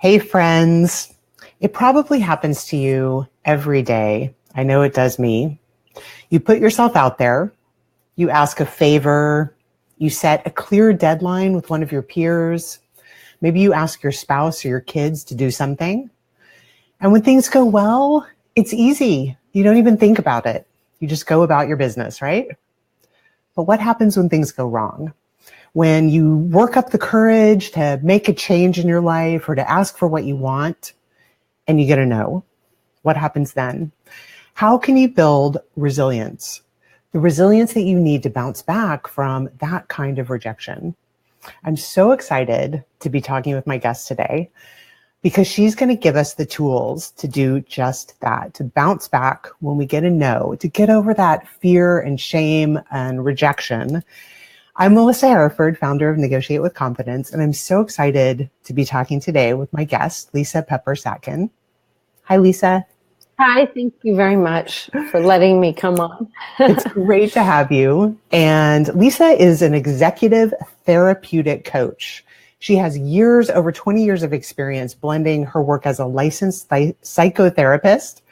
Hey, friends. It probably happens to you every day. I know it does me. You put yourself out there, you ask a favor, you set a clear deadline with one of your peers. Maybe you ask your spouse or your kids to do something. And when things go well, it's easy. You don't even think about it. You just go about your business, right? But what happens when things go wrong? When you work up the courage to make a change in your life or to ask for what you want and you get a no, what happens then? How can you build resilience? The resilience that you need to bounce back from that kind of rejection. I'm so excited to be talking with my guest today because she's going to give us the tools to do just that, to bounce back when we get a no, to get over that fear and shame and rejection. I'm Melissa Hereford, founder of Negotiate with Confidence, and I'm so excited to be talking today with my guest, Lisa Pepper-Satkin. Hi, Lisa. Hi, thank you very much for letting me come on. It's great to have you. And Lisa is an executive therapeutic coach. She has over 20 years of experience blending her work as a licensed psychotherapist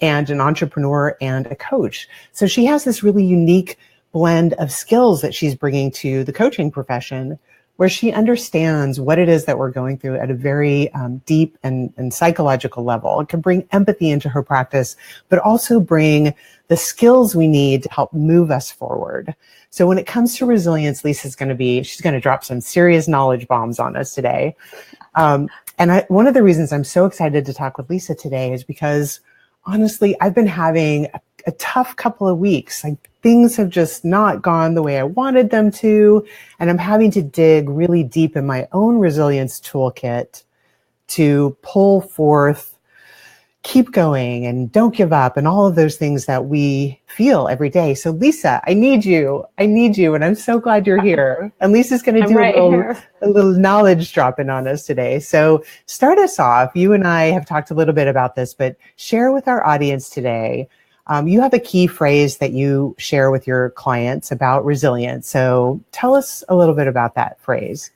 and an entrepreneur and a coach. So she has this really unique blend of skills that she's bringing to the coaching profession, where she understands what it is that we're going through at a very deep and psychological level. It can bring empathy into her practice, but also bring the skills we need to help move us forward. So when it comes to resilience, she's going to drop some serious knowledge bombs on us today. One of the reasons I'm so excited to talk with Lisa today is because, honestly, I've been having a tough couple of weeks. Like, things have just not gone the way I wanted them to. And I'm having to dig really deep in my own resilience toolkit to pull forth, keep going and don't give up and all of those things that we feel every day. So Lisa, I need you. And I'm so glad you're here. And Lisa's going to do a little knowledge dropping on us today. So start us off. You and I have talked a little bit about this, but share with our audience today. You have a key phrase that you share with your clients about resilience. So tell us a little bit about that phrase.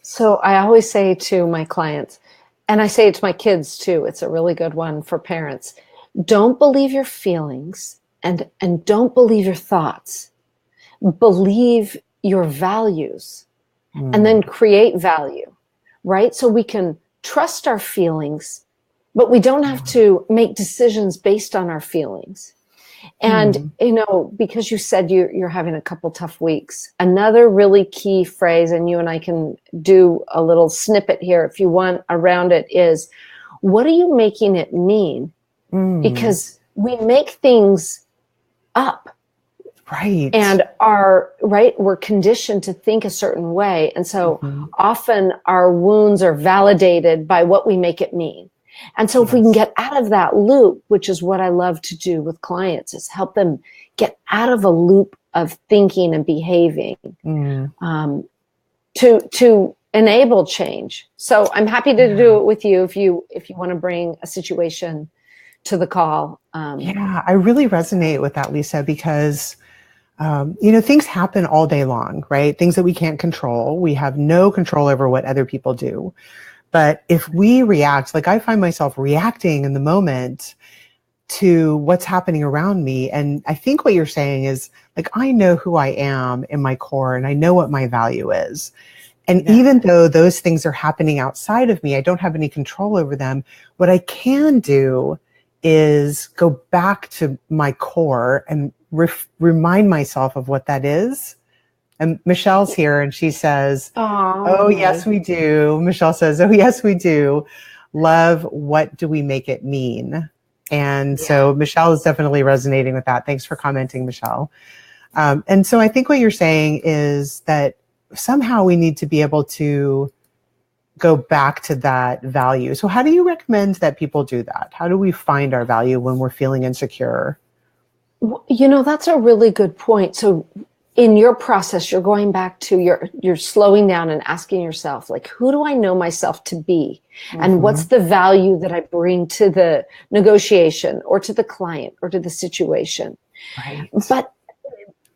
So I always say to my clients, and I say it to my kids too, it's a really good one for parents, don't believe your feelings and don't believe your thoughts. Believe your values and then create value, right? So we can trust our feelings, but we don't have to make decisions based on our feelings. And, because you said you're having a couple tough weeks, another really key phrase, and you and I can do a little snippet here if you want around it, is what are you making it mean? Because we make things up. Right. And we're conditioned to think a certain way. And so often our wounds are validated by what we make it mean. And so if we can get out of that loop, which is what I love to do with clients, is help them get out of a loop of thinking and behaving to enable change. So I'm happy to do it with you if you want to bring a situation to the call. I really resonate with that, Lisa, because things happen all day long, right? Things that we can't control. We have no control over what other people do. But if we react, like I find myself reacting in the moment to what's happening around me. And I think what you're saying is, like, I know who I am in my core and I know what my value is. And even though those things are happening outside of me, I don't have any control over them. What I can do is go back to my core and remind myself of what that is. And Michelle's here and she says, oh, yes, we do. Michelle says, oh, yes, we do. Love, what do we make it mean? And so Michelle is definitely resonating with that. Thanks for commenting, Michelle. And so I think what you're saying is that somehow we need to be able to go back to that value. So how do you recommend that people do that? How do we find our value when we're feeling insecure? That's a really good point. So in your process, you're going back to you're slowing down and asking yourself, like, who do I know myself to be? And what's the value that I bring to the negotiation or to the client or to the situation? Right.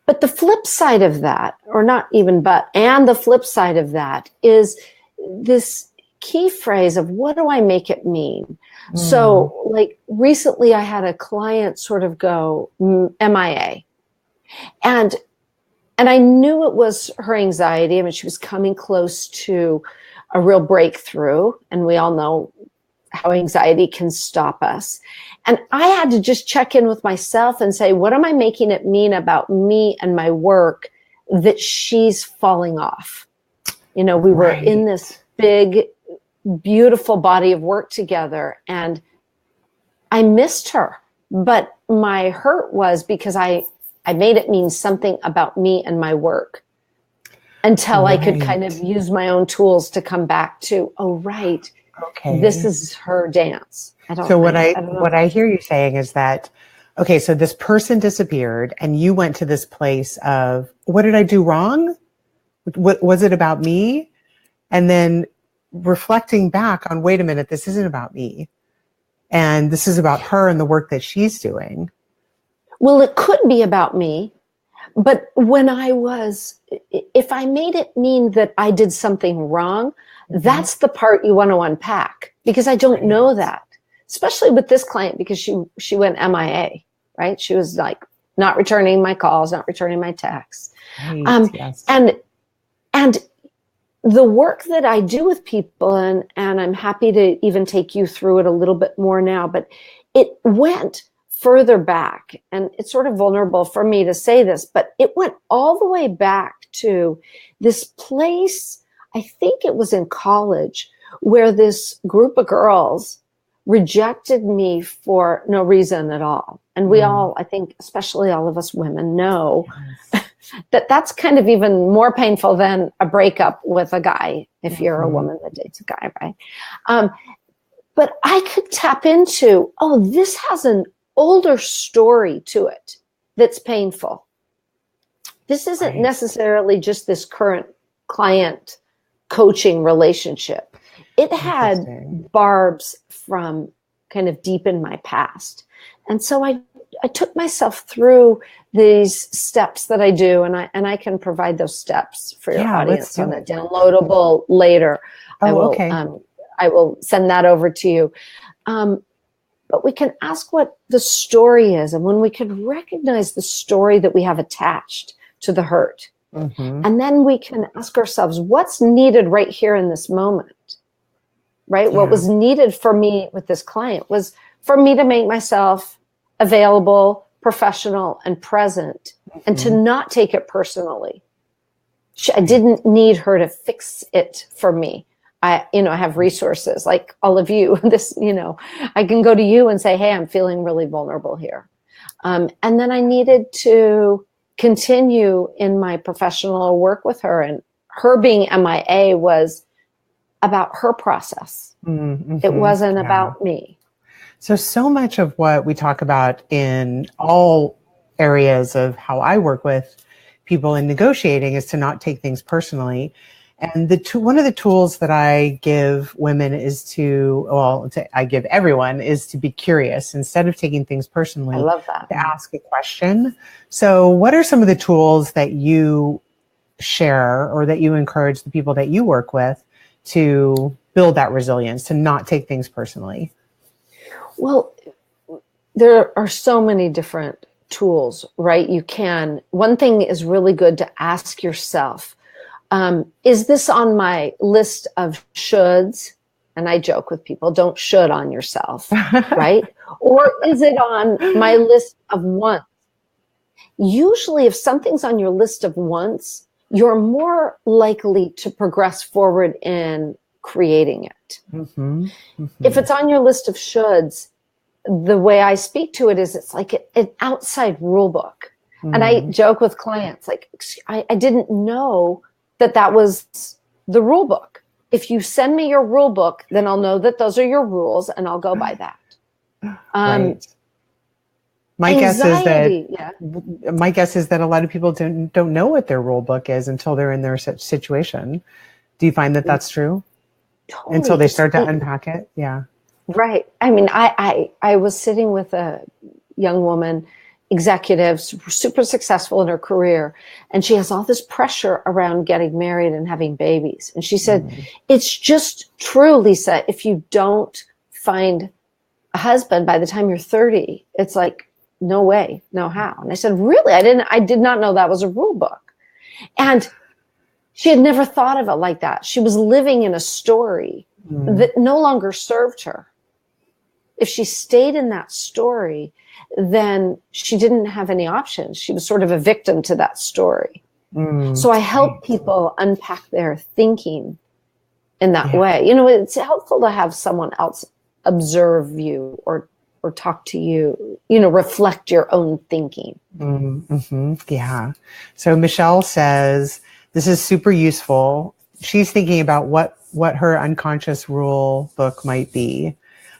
But the flip side of that, or not even but, and the flip side of that is this key phrase of what do I make it mean? So like recently I had a client sort of go MIA, and I knew it was her anxiety. I mean, she was coming close to a real breakthrough, and we all know how anxiety can stop us. And I had to just check in with myself and say, what am I making it mean about me and my work that she's falling off? You know, we were in this big, beautiful body of work together, and I missed her. But my hurt was because I made it mean something about me and my work until I could kind of use my own tools to come back to, oh, right, this is her dance. So what I hear you saying is that, okay, so this person disappeared and you went to this place of, what did I do wrong? What was it about me? And then reflecting back on, wait a minute, this isn't about me. And this is about her and the work that she's doing. Well, it could be about me, but when if I made it mean that I did something wrong, that's the part you want to unpack, because I don't know that, especially with this client, because she went MIA, right? She was like not returning my calls, not returning my texts. Yes. And the work that I do with people, and I'm happy to even take you through it a little bit more now, but it went further back, and it's sort of vulnerable for me to say this, but it went all the way back to this place, I think it was in college, where this group of girls rejected me for no reason at all. And we all, I think, especially all of us women, know that that's kind of even more painful than a breakup with a guy, if you're a woman that dates a guy, right? But I could tap into, oh, this has an older story to it that's painful. This isn't necessarily just this current client coaching relationship. It had barbs from kind of deep in my past. And so I took myself through these steps that I do, and I can provide those steps for your audience on a downloadable later. I will send that over to you. But we can ask what the story is. And when we can recognize the story that we have attached to the hurt, and then we can ask ourselves, what's needed right here in this moment, right? What was needed for me with this client was for me to make myself available, professional, and present, and to not take it personally. I didn't need her to fix it for me. I have resources like all of you. I can go to you and say, hey, I'm feeling really vulnerable here. And then I needed to continue in my professional work with her. And her being MIA was about her process. It wasn't about me. So much of what we talk about in all areas of how I work with people in negotiating is to not take things personally. And one of the tools that I give women I give everyone is to be curious instead of taking things personally. I love that. To ask a question. So what are some of the tools that you share or that you encourage the people that you work with to build that resilience, to not take things personally? Well, there are so many different tools, right? One thing is really good to ask yourself, is this on my list of shoulds? And I joke with people, don't should on yourself, right? Or is it on my list of wants? Usually if something's on your list of wants, you're more likely to progress forward in creating it. If it's on your list of shoulds, the way I speak to it is it's like an outside rule book. And I joke with clients, like, I didn't know that was the rule book. If you send me your rule book, then I'll know that those are your rules and I'll go by that. Right. My guess is that a lot of people don't know what their rule book is until they're in their situation. Do you find that that's true? Totally. Until they start to unpack it? Yeah. Right. I mean, I was sitting with a young woman executives, super successful in her career. And she has all this pressure around getting married and having babies. And she said, it's just true, Lisa, if you don't find a husband by the time you're 30, it's like, no way, no how. And I said, really? I did not know that was a rule book. And she had never thought of it like that. She was living in a story that no longer served her. If she stayed in that story, then she didn't have any options. She was sort of a victim to that story. So I help people unpack their thinking in that way. You know, it's helpful to have someone else observe you or talk to you, you know, reflect your own thinking. Yeah. So Michelle says, this is super useful. She's thinking about what her unconscious rule book might be.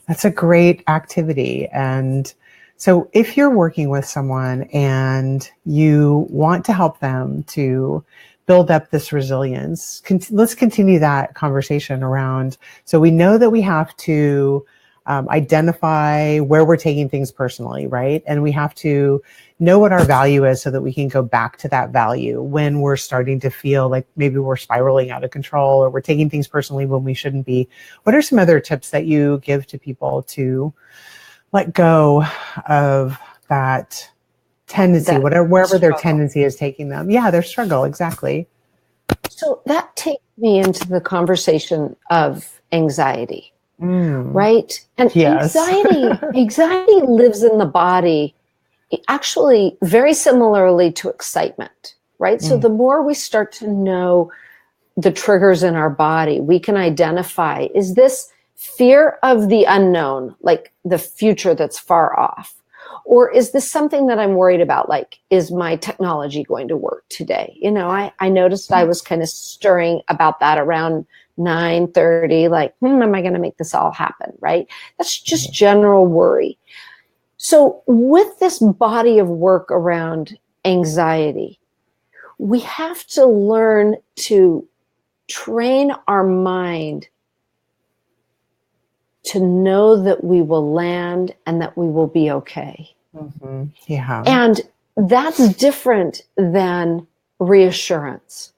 That's a great activity. And so if you're working with someone and you want to help them to build up this resilience, let's continue that conversation around. So we know that we have to identify where we're taking things personally, right? And we have to know what our value is so that we can go back to that value when we're starting to feel like maybe we're spiraling out of control or we're taking things personally when we shouldn't be. What are some other tips that you give to people to let go of that tendency, wherever their tendency is taking them? Yeah, their struggle, exactly. So that takes me into the conversation of anxiety. Right? And anxiety lives in the body actually very similarly to excitement, right? So the more we start to know the triggers in our body, we can identify, is this fear of the unknown, like the future that's far off? Or is this something that I'm worried about? Like, is my technology going to work today? You know, I noticed I was kind of stirring about that around 9:30, like, am I going to make this all happen? Right? That's just general worry. So with this body of work around anxiety, we have to learn to train our mind to know that we will land and that we will be okay. Yeah. And that's different than reassurance.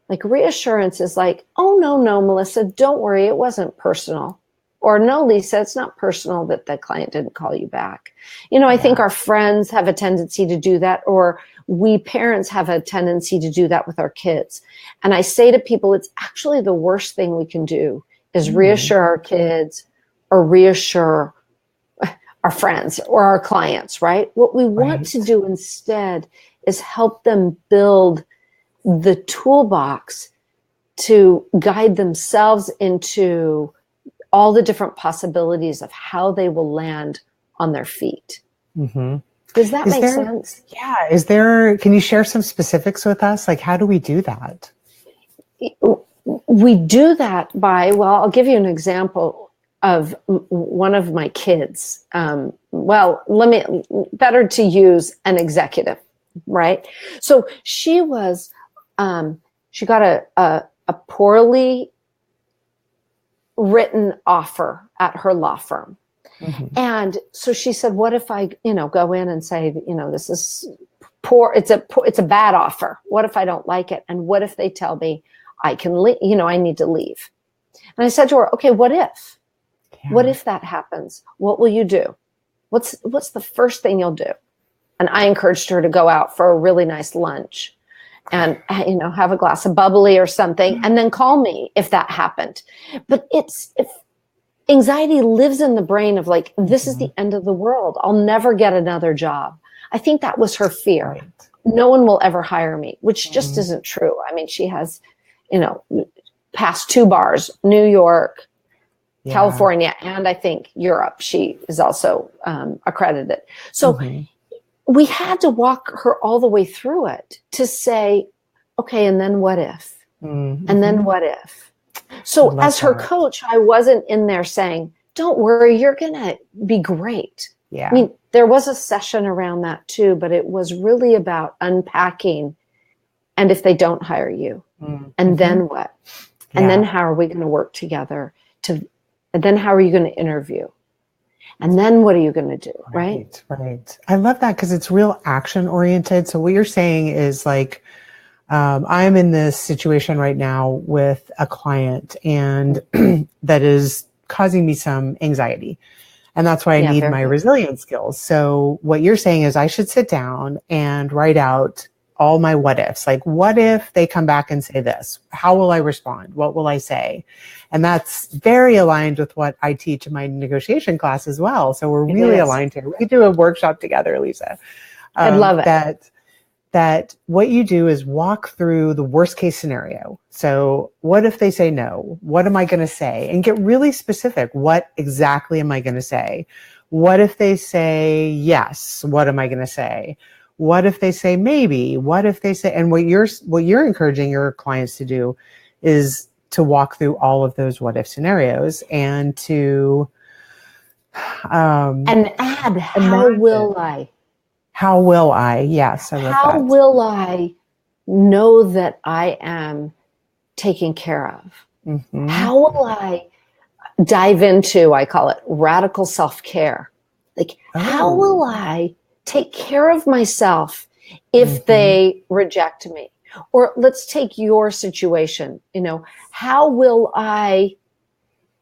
Like reassurance is like, oh, no, Melissa, don't worry. It wasn't personal. Or no, Lisa, it's not personal that the client didn't call you back. You know, I think our friends have a tendency to do that, or we parents have a tendency to do that with our kids. And I say to people, it's actually the worst thing we can do is reassure our kids or reassure our friends or our clients, right? What we want to do instead is help them build the toolbox to guide themselves into all the different possibilities of how they will land on their feet. Does that make sense? Yeah. Can you share some specifics with us? Like, how do we do that? We do that by, well, I'll give you an example of one of my kids. Better to use an executive, right? So she was, she got a poorly written offer at her law firm. And so she said, what if I, go in and say, this is poor. It's a bad offer. What if I don't like it? And what if they tell me I can leave, I need to leave? And I said to her, okay, what if? Yeah. What if that happens? What will you do? What's the first thing you'll do? And I encouraged her to go out for a really nice lunch and, have a glass of bubbly or something, and then call me if that happened. But if anxiety lives in the brain of like, this is the end of the world. I'll never get another job. I think that was her fear. Right. No one will ever hire me, which just isn't true. I mean, she has, passed 2 bars, New York, California, and I think Europe. She is also accredited. So we had to walk her all the way through it to say, okay, and then what if? And then what if? So as her coach, I wasn't in there saying, don't worry, you're going to be great. Yeah. I mean, there was a session around that too, but it was really about unpacking. And if they don't hire you, and then what? And then how are we going to work together and then how are you going to interview? And then what are you going to do? Right. Right. I love that because it's real action oriented. So what you're saying is like, I'm in this situation right now with a client and that is causing me some anxiety. And that's why I Yeah, need very my good. resilience skills. So what you're saying is I should sit down and write out all my what ifs. Like, what if they come back and say this? How will I respond? What will I say? And that's very aligned with what I teach in my negotiation class as well. So we're It really is. aligned here. We could do a workshop together, Lisa. I'd love it. That what you do is walk through the worst case scenario. So what if they say no? What am I going to say? And get really specific. What exactly am I going to say? What if they say yes? What am I going to say? What if they say maybe? What if they say, and what you're encouraging your clients to do is to walk through all of those what if scenarios and to And add, how imagine. will I? How will I? Yes, I love How that. will I know that I am taken care of? Mm-hmm. How will I dive into, I call it radical self-care? Like, how will I take care of myself if they reject me? Or let's take your situation, how will I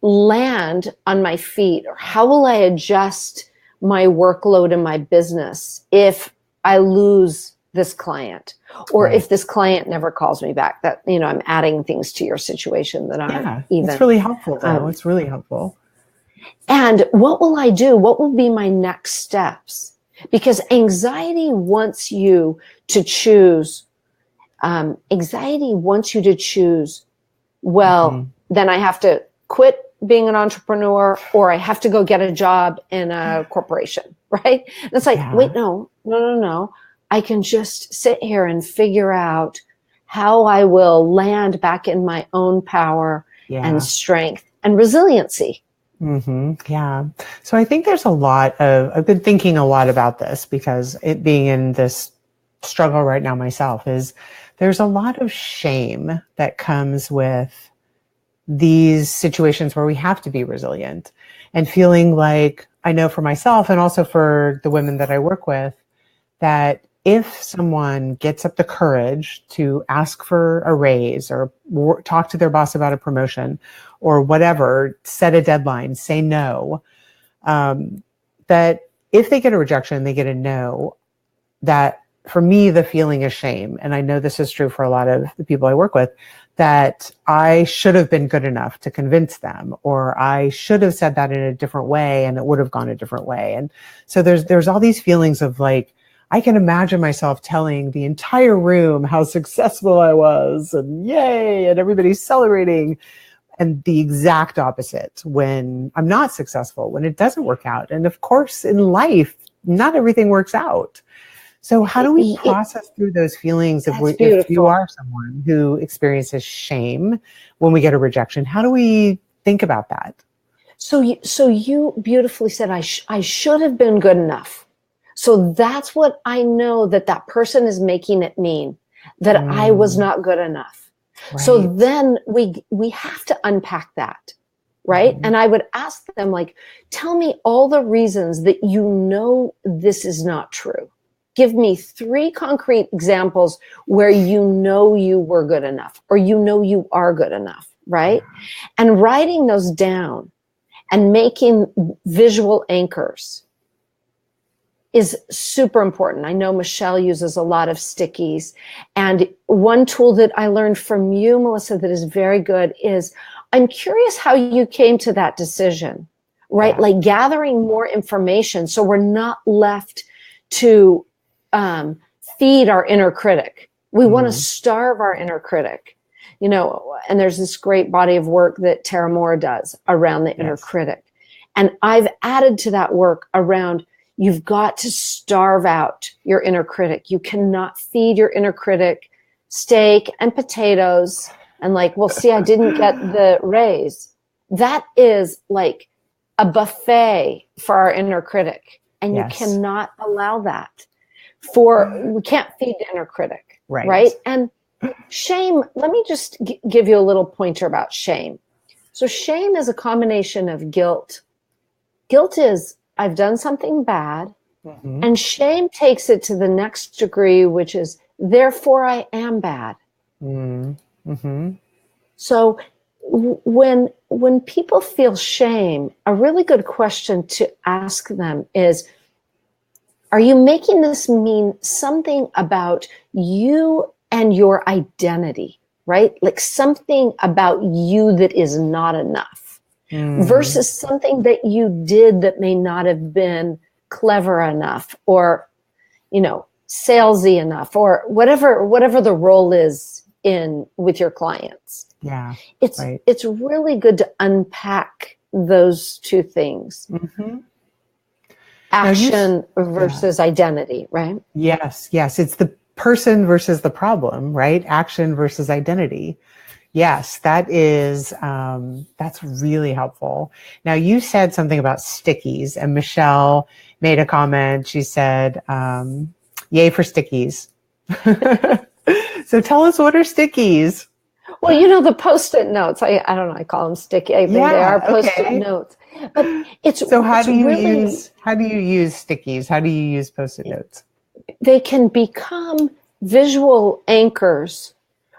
land on my feet, or how will I adjust my workload in my business if I lose this client, or if this client never calls me back? That, I'm adding things to your situation that aren't even. It's really helpful though. It's really helpful. And what will I do? What will be my next steps? Because anxiety wants you to choose. Anxiety wants you to choose, well, then I have to quit being an entrepreneur, or I have to go get a job in a corporation, right? And it's like, wait, no. I can just sit here and figure out how I will land back in my own power and strength and resiliency. Yeah. So I think there's I've been thinking a lot about this because it being in this struggle right now myself there's a lot of shame that comes with these situations where we have to be resilient, and feeling like, I know for myself and also for the women that I work with, that if someone gets up the courage to ask for a raise or talk to their boss about a promotion or whatever, set a deadline, say no, that if they get a rejection, they get a no, that for me, the feeling is shame. And I know this is true for a lot of the people I work with, that I should have been good enough to convince them, or I should have said that in a different way and it would have gone a different way. And so there's all these feelings of like, I can imagine myself telling the entire room how successful I was and yay, and everybody's celebrating. And the exact opposite when I'm not successful, when it doesn't work out. And of course, in life, not everything works out. So how do we process through those feelings if you are someone who experiences shame when we get a rejection? How do we think about that? So you beautifully said, I should have been good enough. So that's what I know that person is making it mean, that I was not good enough. Right. So then we have to unpack that, right? And I would ask them, like, tell me all the reasons that this is not true. Give me 3 concrete examples where you were good enough, or you are good enough, right? And writing those down and making visual anchors is super important. I know Michelle uses a lot of stickies. And one tool that I learned from you, Melissa, that is very good is, I'm curious how you came to that decision, right? Like gathering more information so we're not left to feed our inner critic. We want to starve our inner critic, and there's this great body of work that Tara Moore does around the inner critic. And I've added to that work around, you've got to starve out your inner critic. You cannot feed your inner critic steak and potatoes and like, well, see, I didn't get the raise. That is like a buffet for our inner critic. And you cannot allow that. We can't feed the inner critic, right? And shame, let me just give you a little pointer about shame. So shame is a combination of guilt Guilt is, I've done something bad. Mm-hmm. And shame takes it to the next degree, which is, therefore I am bad. Mm-hmm. So when people feel shame, a really good question to ask them is, are you making this mean something about you and your identity, right? Like something about you that is not enough versus something that you did that may not have been clever enough or, salesy enough or whatever the role is in with your clients. Yeah. It's really good to unpack those two things. Mm-hmm. Action versus identity, right? Yes. It's the person versus the problem, right? Action versus identity. Yes, that is, that's really helpful. Now, you said something about stickies, and Michelle made a comment. She said, yay for stickies. So tell us, what are stickies? Well, the Post-it notes, I don't know, I call them sticky. I think they are Post-it notes. But so how do you use stickies? How do you use Post-it notes? They can become visual anchors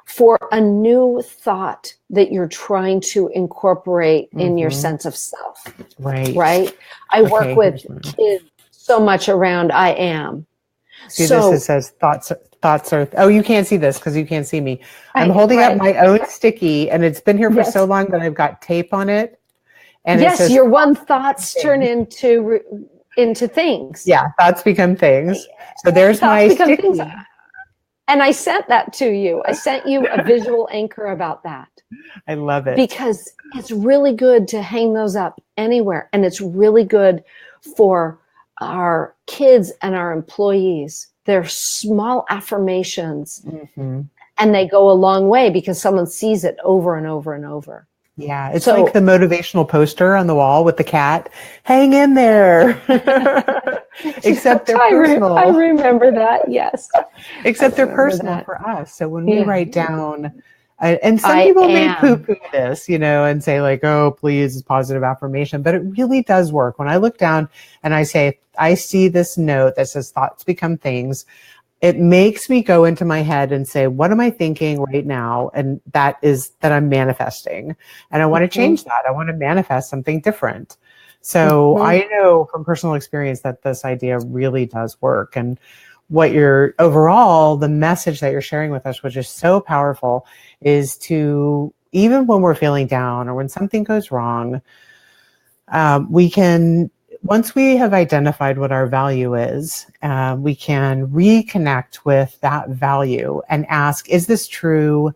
for a new thought that you're trying to incorporate in your sense of self. Right? I work with kids so much around I am. See, this says thoughts are, oh, you can't see this because you can't see me. I'm holding up my own sticky, and it's been here for so long that I've got tape on it. And yes, it says, your one thoughts turn into things. Yeah, thoughts become things. So there's my sticky. And I sent that to you. I sent you a visual anchor about that. I love it. Because it's really good to hang those up anywhere. And it's really good for our kids and our employees. They're small affirmations. And they go a long way because someone sees it over and over and over. Yeah, it's like the motivational poster on the wall with the cat. Hang in there. Except they're personal. I remember that, yes. Except they're personal for us. So when we write down, and some people may poo-poo this, and say like, oh, please, it's positive affirmation. But it really does work. When I look down and I say, I see this note that says thoughts become things, it makes me go into my head and say, what am I thinking right now? And that is that I'm manifesting. And I want to change that. I want to manifest something different. So I know from personal experience that this idea really does work. And what the message that you're sharing with us, which is so powerful, is to, even when we're feeling down or when something goes wrong, once we have identified what our value is, we can reconnect with that value and ask, is this true?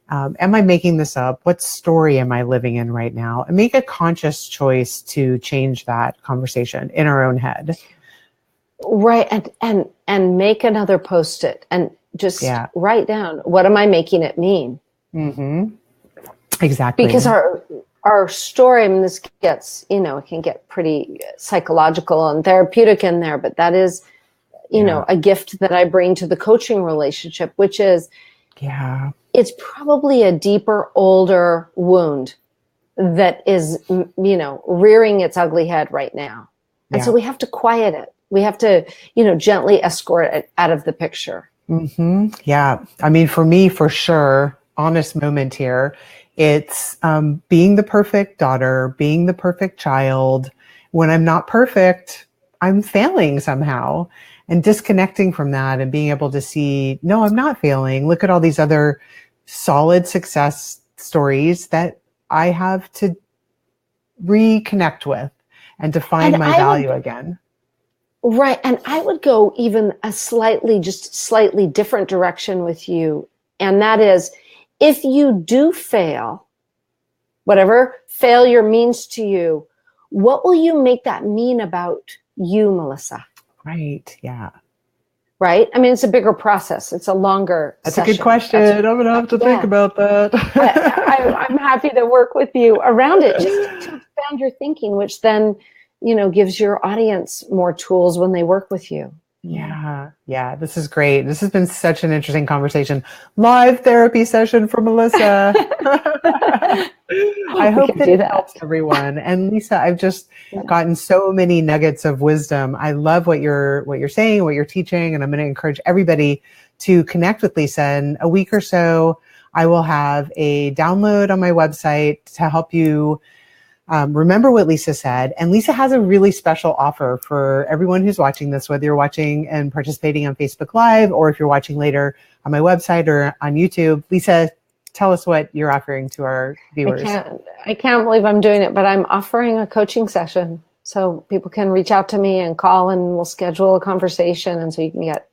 Am I making this up? What story am I living in right now? And make a conscious choice to change that conversation in our own head. Right. And make another Post-it and just write down, what am I making it mean? Exactly. Because our story, I mean, this gets, it can get pretty psychological and therapeutic in there, but that is, a gift that I bring to the coaching relationship, which is, it's probably a deeper, older wound that is, rearing its ugly head right now. And so we have to quiet it. We have to, gently escort it out of the picture. Yeah. I mean, for me, for sure, honest moment here, it's being the perfect daughter, being the perfect child. When I'm not perfect, I'm failing somehow, and disconnecting from that and being able to see, no, I'm not failing. Look at all these other solid success stories that I have to reconnect with and to find my value again. Right. And I would go even a slightly different direction with you. And that is, if you do fail, whatever failure means to you, what will you make that mean about you, Melissa? Right. Yeah. Right? I mean, it's a bigger process. It's a longer That's session. A good question. I'm going to have to think about that. I'm happy to work with you around it, just to expand your thinking, which then, gives your audience more tools when they work with you. Yeah. This is great. This has been such an interesting conversation. Live therapy session for Melissa. I We hope can that do it that. helps everyone. And Lisa, I've just Yeah. gotten so many nuggets of wisdom. I love what you're saying, what you're teaching, and I'm going to encourage everybody to connect with Lisa. In a week or so, I will have a download on my website to help you remember what Lisa said. And Lisa has a really special offer for everyone who's watching this, whether you're watching and participating on Facebook Live, or if you're watching later on my website or on YouTube. Lisa, tell us what you're offering to our viewers. I can't believe I'm doing it, but I'm offering a coaching session. So people can reach out to me and call, and we'll schedule a conversation. And so you can get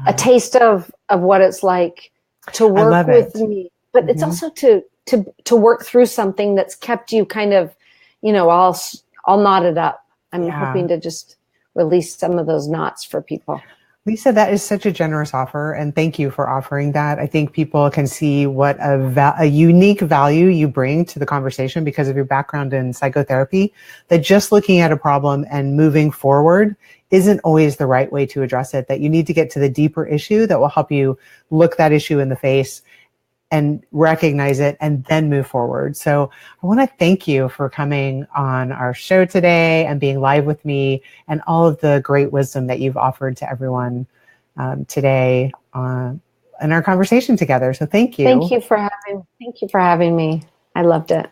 a taste of what it's like to work with me. But it's also to work through something that's kept you kind of, all knotted up. I'm hoping to just release some of those knots for people. Lisa, that is such a generous offer, and thank you for offering that. I think people can see what a unique value you bring to the conversation because of your background in psychotherapy, that just looking at a problem and moving forward isn't always the right way to address it, that you need to get to the deeper issue that will help you look that issue in the face and recognize it and then move forward. So I want to thank you for coming on our show today and being live with me and all of the great wisdom that you've offered to everyone today in our conversation together. So thank you. Thank you for having me. I loved it.